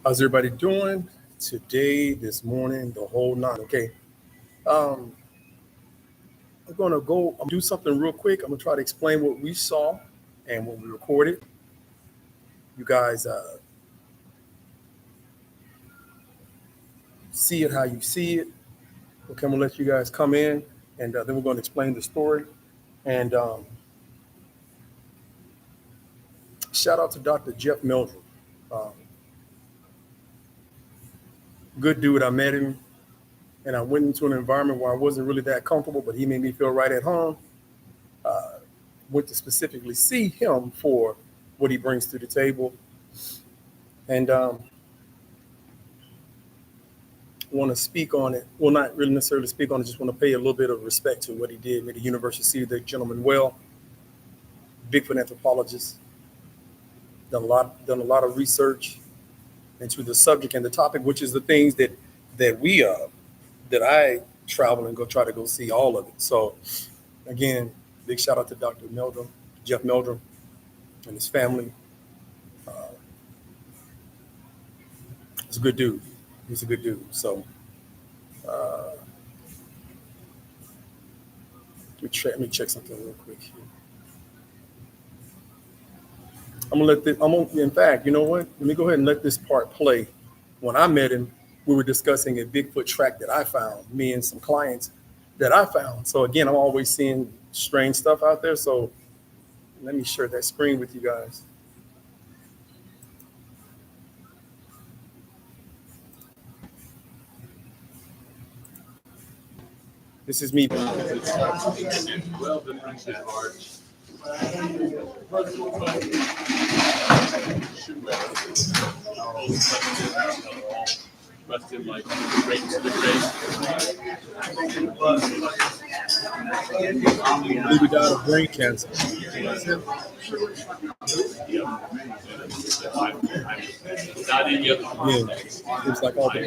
How's everybody doing today, this morning, the whole nine? Okay. Um, I'm gonna do something real quick. I'm gonna try to explain what we saw and what we recorded. You guys see it how you see it. Okay, I'm gonna let you guys come in, and then we're gonna explain the story. And shout out to Dr. Jeff Meldrum. Um, Good dude. I met him, and I went into an environment where I wasn't really that comfortable, but he made me feel right at home. Uh, Went to specifically see him for what he brings to the table, and want to speak on it. Well, not really necessarily speak on it. Just want to pay a little bit of respect to what he did. Made the university see the gentleman well. Bigfoot anthropologist. Done a lot of research into the subject and the topic, which is the things that I travel and go try to go see all of it. So again, big shout out to Dr. Meldrum, Jeff Meldrum, and his family. Uh, he's a good dude. He's a good dude. So uh, let me check something real quick here. In fact, you know what? Let me go ahead and let this part play. When I met him, we were discussing a Bigfoot track that I found, me and some clients that I found. So again, I'm always seeing strange stuff out there. So let me share that screen with you guys. This is me. Well, busted like right into the grave. He died of brain cancer. Not in yet. Yeah, it's like all the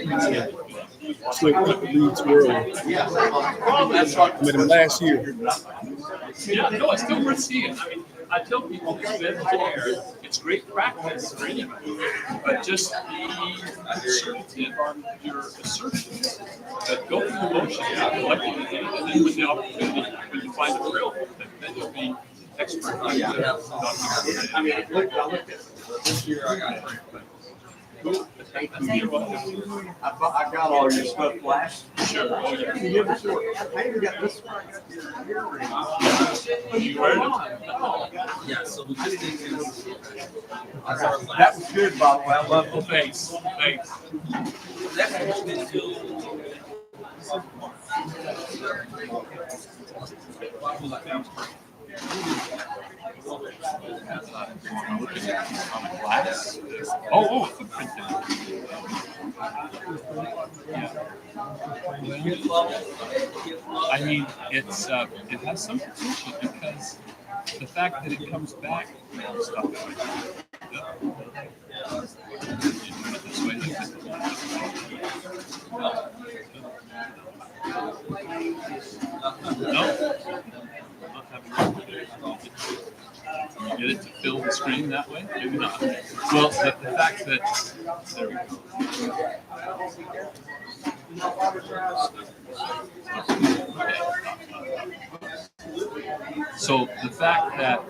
leads world. I met him last year. Yeah, no, it's still worth seeing. I mean, I tell people to spend there. It's great practice for anybody, but just be assertive on your assertions. But go through the motions, collecting the data, and then when the opportunity, when you find a thrill, then you'll be expert. I mean, I looked at this year. I got it. Cool. I got all your stuff flashed. Sure. Oh, yeah. I even got this one. You heard it? Yeah, so we did it. That was good, by the way. I love it. Thanks. Thanks. Oh, it's a print down. Yeah. I mean, it has some potential because the fact that it comes back stuff. This way, no. You get it to fill the screen that way? Maybe not. Well, the fact that there we go. So the fact that,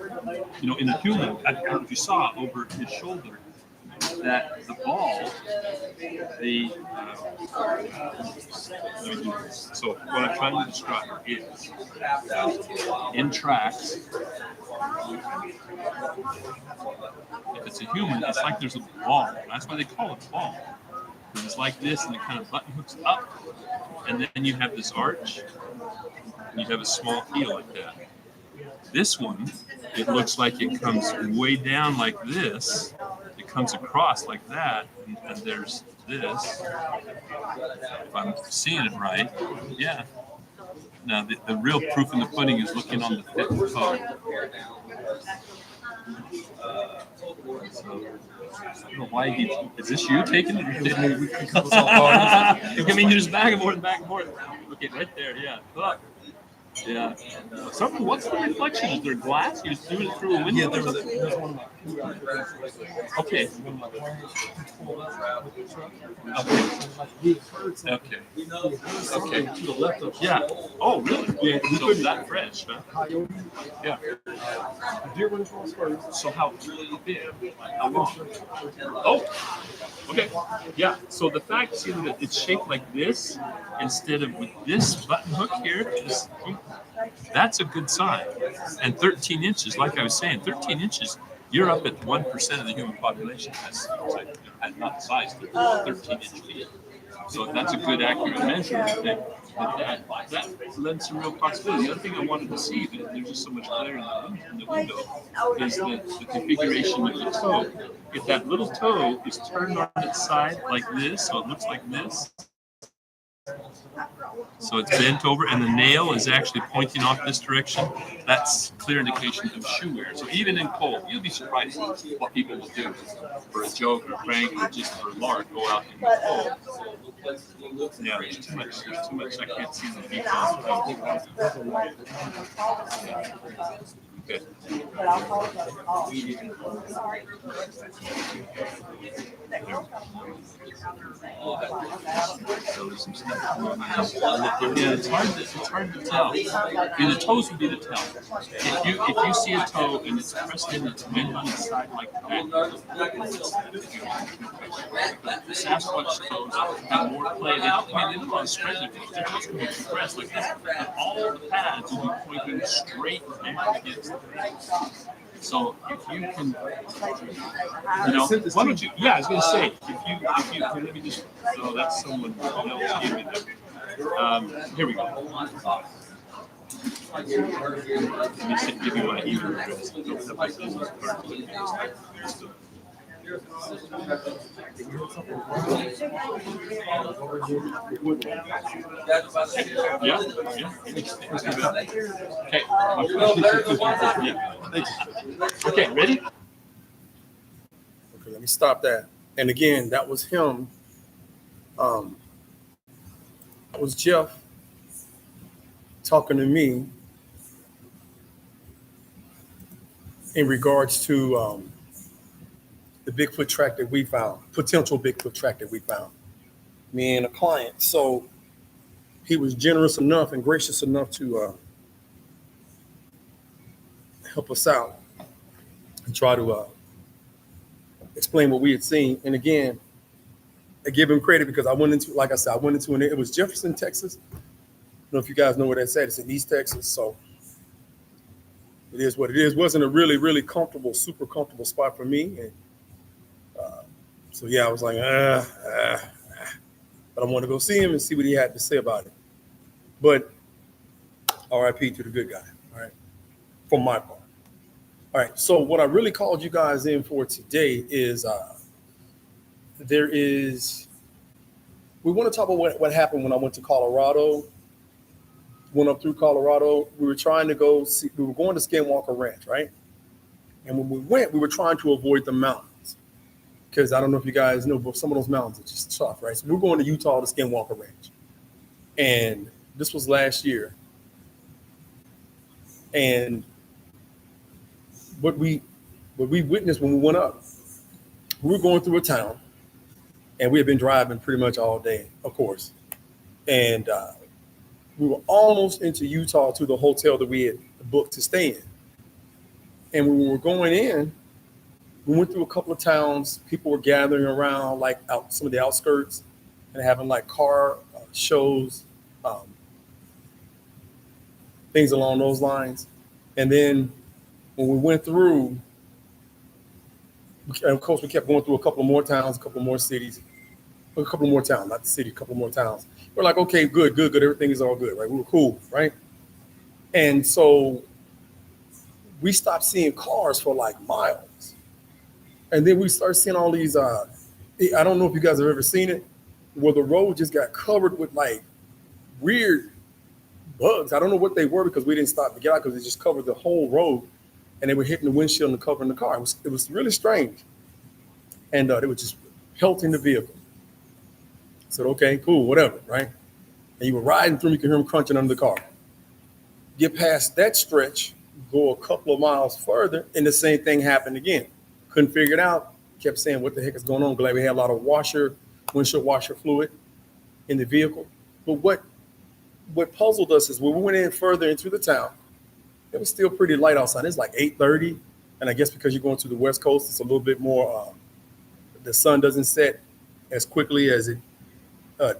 in a human, I don't know if you saw over his shoulder, that the ball, so what I'm trying to describe is, in tracks, if it's a human, it's like there's a ball. That's why they call it a ball. Because it's like this, and it kind of button hooks up, and then you have this arch, and you have a small heel like that. This one, it looks like it comes way down like this. It comes across like that, and there's this. If I'm seeing it right, yeah. Now, the real proof in the pudding is looking on the fifth toe. So, I don't know why is this you taking it? I mean, you're just back and forth. Okay, right there, yeah. Look. Yeah. Something. What's the reflection? Is there glass? You just threw it through a window? Yeah, there's one of my. Okay. Okay. Okay. To the left of. Yeah. Oh, really? Yeah, we So couldn't. that fresh, huh? Coyote. Yeah. The deer went across first. So how big? How long? Oh. Okay. Yeah. So the fact see that it's shaped like this instead of with this button hook here, that's a good sign. And 13 inches, like I was saying, 13 inches, you're up at 1% of the human population. That's not the size, but 13-inch feet. So that's a good accurate measure. That lends some real possibility. The other thing I wanted to see, that there's just so much glare in the window, is the configuration of the toe. If that little toe is turned on its side like this, so it looks like this, so it's bent over and the nail is actually pointing off this direction, that's clear indication of shoe wear. So even in cold, you'll be surprised what people will do for a joke or a prank or just for a lark, go out in the cold. Yeah, there's too much. I can't see the details. Okay. So there's some stuff going on. Yeah, it's hard to tell. And the toes would be the tell. If you see a toe and it's pressed in, it's bent on its side like that. The Sasquatch toes have more play. They don't want to spread their toes. Their toes can be compressed like this. But all the pads will be pointing straight down against the face. So if you can, why don't you? Yeah, I was going to say, if you can, let me just. Oh, that's someone else gave me that. Here we go. Let me see if you want to email address. Don't have my business card. Yeah. Okay. Okay, ready? Okay, let me stop that. And again, that was him. That was Jeff talking to me in regards to the Bigfoot track that we found, potential Bigfoot track that we found, me and a client. So he was generous enough and gracious enough to help us out and try to explain what we had seen. And again, I give him credit because I went into, like I said, and it was Jefferson, Texas. I don't know if you guys know where that's at. It's in East Texas. So it is what it is. Wasn't a really, really comfortable, super comfortable spot for me. And so, yeah, I was like, but I wanted to go see him and see what he had to say about it. But RIP to the good guy, all right, from my part. All right, so what I really called you guys in for today is we want to talk about what happened when I went to Colorado, went up through Colorado. We were trying to go see, we were going to Skinwalker Ranch, right? And when we went, we were trying to avoid the mountains because I don't know if you guys know, but some of those mountains are just tough, right? So we were going to Utah to Skinwalker Ranch. And this was last year. And what we witnessed when we went up, we were going through a town and we had been driving pretty much all day, of course. And we were almost into Utah to the hotel that we had booked to stay in. And when we were going in, we went through a couple of towns. People were gathering around, like out some of the outskirts and having like car shows, things along those lines. And then when we went through, of course, we kept going through a couple of more towns, a couple more cities, a couple more towns, not the city, a couple more towns. We're like, okay, good. Everything is all good, right? We were cool, right? And so we stopped seeing cars for like miles. And then we started seeing all these, I don't know if you guys have ever seen it, where the road just got covered with like weird bugs. I don't know what they were because we didn't stop to get out because it just covered the whole road and they were hitting the windshield and covering the car. It was really strange. And they were just pelting the vehicle. I said, okay, cool, whatever, right? And you were riding through, you could hear them crunching under the car. Get past that stretch, go a couple of miles further, and the same thing happened again. Couldn't figure it out. Kept saying, "What the heck is going on?" Glad we had a lot of windshield washer fluid in the vehicle. But what puzzled us is when we went in further into the town, it was still pretty light outside. It's like 8:30, and I guess because you're going to the West Coast, it's a little bit more. The sun doesn't set as quickly as it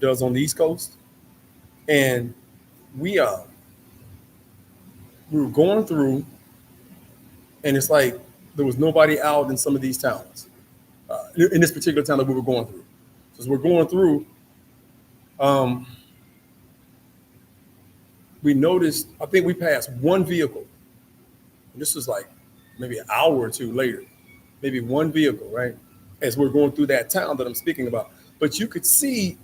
does on the East Coast, and we uh we were going through, and it's like there was nobody out in some of these towns, in this particular town that we were going through. So as we're going through, um, we noticed, I think we passed one vehicle. And this was like maybe an hour or two later, maybe one vehicle, right? As we're going through that town that I'm speaking about. But you could see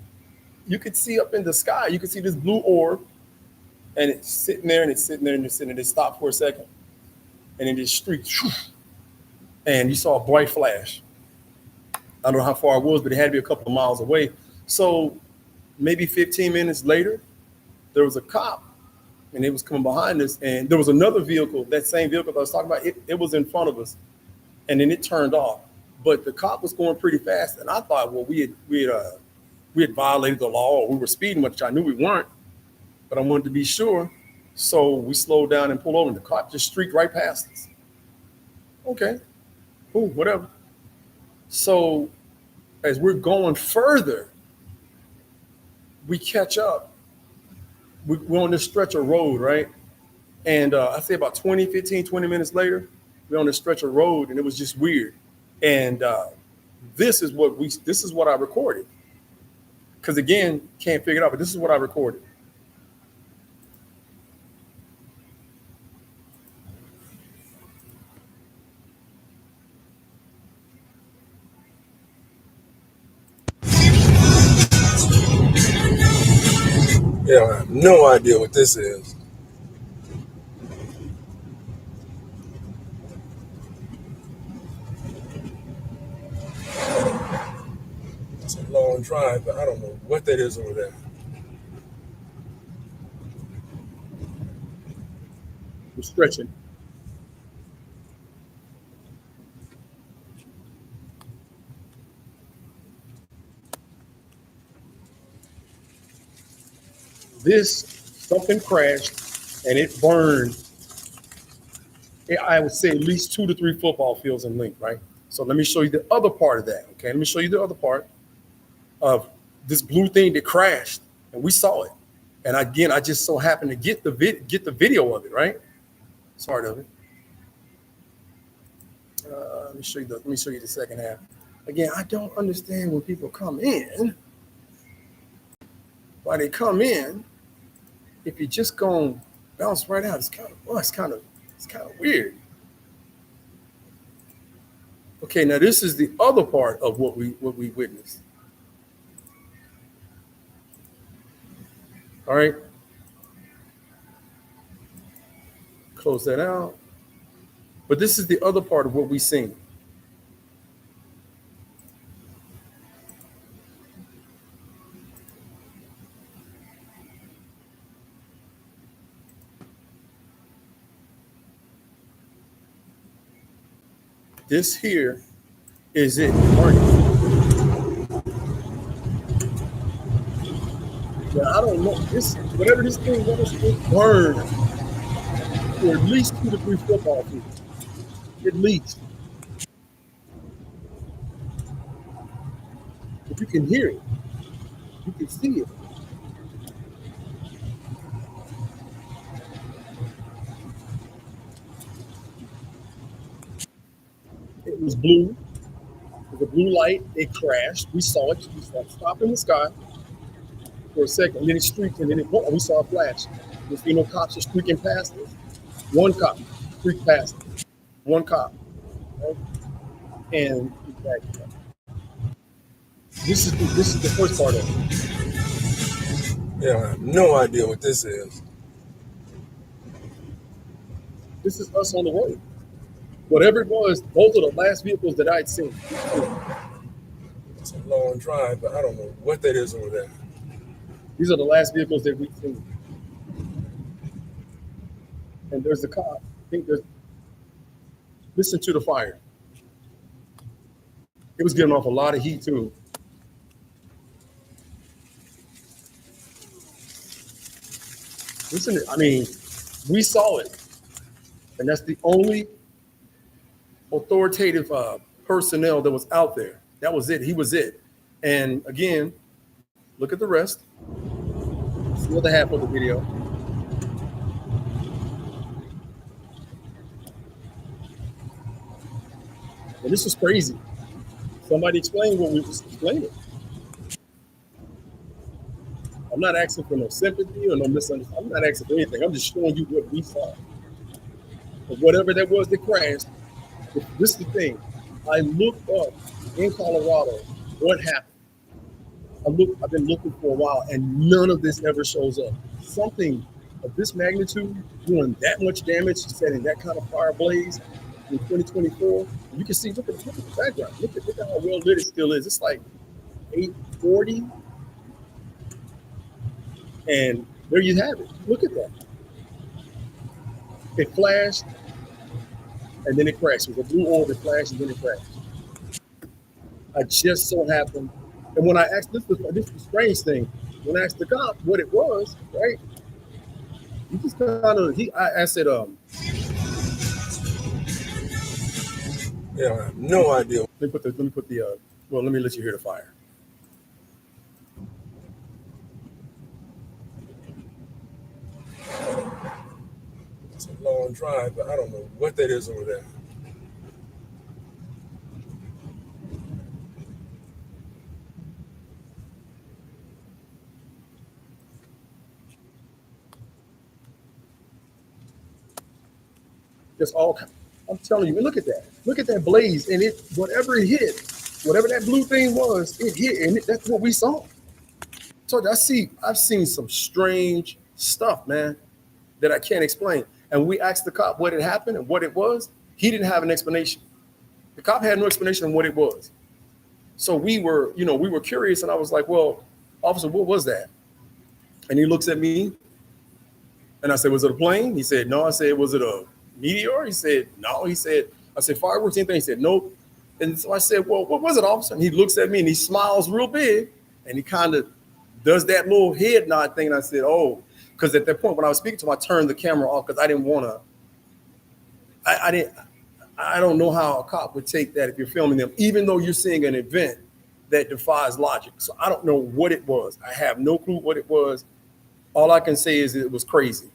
up in the sky, you could see this blue orb, and it's sitting there and it's sitting there and it's sitting there. It stopped for a second. And then this streak, and you saw a bright flash. I don't know how far it was, but it had to be a couple of miles away. So maybe 15 minutes later, there was a cop, and it was coming behind us, and there was another vehicle, that same vehicle that I was talking about, it was in front of us, and then it turned off. But the cop was going pretty fast, and I thought, well, we had violated the law, or we were speeding, which I knew we weren't, but I wanted to be sure. So we slowed down and pulled over, and the cop just streaked right past us. Okay, cool, whatever. So as we're going further, we catch up. We're on this stretch of road, right? And I say about 20 minutes later, we're on this stretch of road, and it was just weird. And this is what I recorded. Because again, can't figure it out, but this is what I recorded. Yeah, I have no idea what this is. It's a long drive, but I don't know what that is over there. We're stretching. This something crashed and it burned. I would say at least 2 to 3 football fields in length, right? So let me show you the other part of that. Okay, let me show you the other part of this blue thing that crashed, and we saw it. And again, I just so happened to get the video of it, right? Sorry of it. Let me show you the second half. Again, I don't understand when people come in. Why they come in? If you just go bounce right out, it's kind of weird. Okay, now this is the other part of what we witnessed. All right, close that out. But this is the other part of what we seen. This here is it burning. Now, I don't know. This whatever this thing was, it burned for at least 2 to 3 football fields. At least. If you can hear it, you can see it. It was blue. It was a blue light. It crashed. We saw it. We saw it stop in the sky for a second. And then it streaked, and then we saw a flash. You know, cops are streaking past us. One cop streaked past us. One cop. Right? And this is the first part of it. Yeah, I have no idea what this is. This is us on the road. Whatever it was, those are the last vehicles that I'd seen. It's a long drive, but I don't know what that is over there. These are the last vehicles that we've seen. and there's a cop. I think there's listen to the fire. It was giving off a lot of heat too. Listen, I mean, we saw it, and that's the only authoritative personnel that was out there. That was it. He was it. And again, look at the rest. It's the other half of the video. And this is crazy. Somebody explain what we was explaining. I'm not asking for no sympathy or no misunderstanding. I'm not asking for anything. I'm just showing you what we saw. But whatever that was that crashed, this is the thing. I looked up in Colorado what happened. I've been looking for a while, and none of this ever shows up. Something of this magnitude doing that much damage, setting that kind of fire blaze in 2024. You can see, look at the background. Look at how well lit it still is. It's like 840. And there you have it. Look at that. It flashed, and then it crashed. It was a blue orb, it flashed, and then it crashed. I just so happened, and when I asked, this was the strange thing. When I asked the cop what it was, right? He just kind of, I said, yeah, I have no idea. Let me let you hear the fire. It's a long drive, but I don't know what that is over there. Just all, I'm telling you, look at that. Look at that blaze, and it, whatever it hit, whatever that blue thing was, it hit, and that's what we saw. So I've seen some strange stuff, man, that I can't explain. And we asked the cop what had happened and what it was. He didn't have an explanation. The cop had no explanation on what it was. So we were curious, and I was like, well, officer, what was that? And he looks at me, and I said, was it a plane? He said, no. I said, was it a meteor? He said, no. He said, I said, fireworks, anything? He said, nope. And so I said, well, what was it, officer? And he looks at me, and he smiles real big, and he kind of does that little head nod thing. And I said, oh, because at that point when I was speaking to him, I turned the camera off because I didn't want to. I don't know how a cop would take that if you're filming them, even though you're seeing an event that defies logic. So I don't know what it was. I have no clue what it was. All I can say is it was crazy.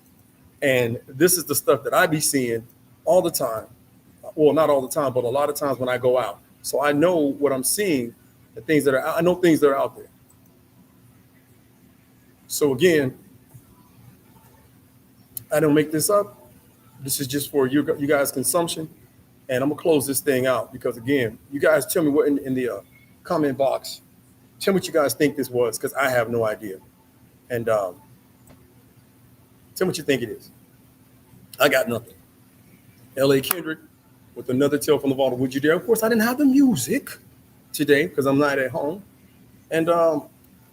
And this is the stuff that I be seeing all the time. Well, not all the time, but a lot of times when I go out. So I know what I'm seeing, I know things that are out there. So again, I don't make this up. This is just for you guys' consumption. And I'm gonna close this thing out because again, you guys tell me what in the comment box. Tell me what you guys think this was, because I have no idea. And tell me what you think it is. I got nothing. L.A. Kendrick with another tale from the vault of Would You Dare. Of course, I didn't have the music today because I'm not at home. And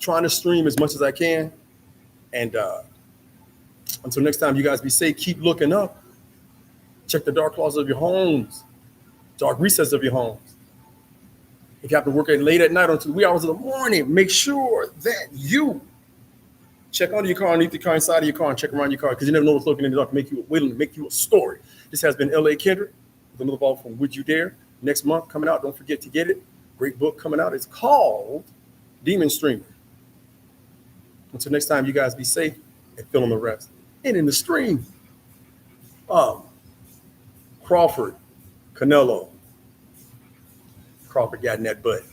trying to stream as much as I can. And until next time, you guys be safe. Keep looking up. Check the dark closets of your homes, dark recesses of your homes. If you have to work late at night until 3 hours in the morning, make sure that you check under your car, underneath your car, inside of your car, and check around your car, because you never know what's looking in the dark to make you a story. This has been L.A. Kendrick with another vault from Would You Dare. Next month coming out, don't forget to get it. Great book coming out. It's called Demon Streamer. Until next time, you guys be safe and feeling the rest. And in the stream, Crawford, Canelo. Crawford got in that butt.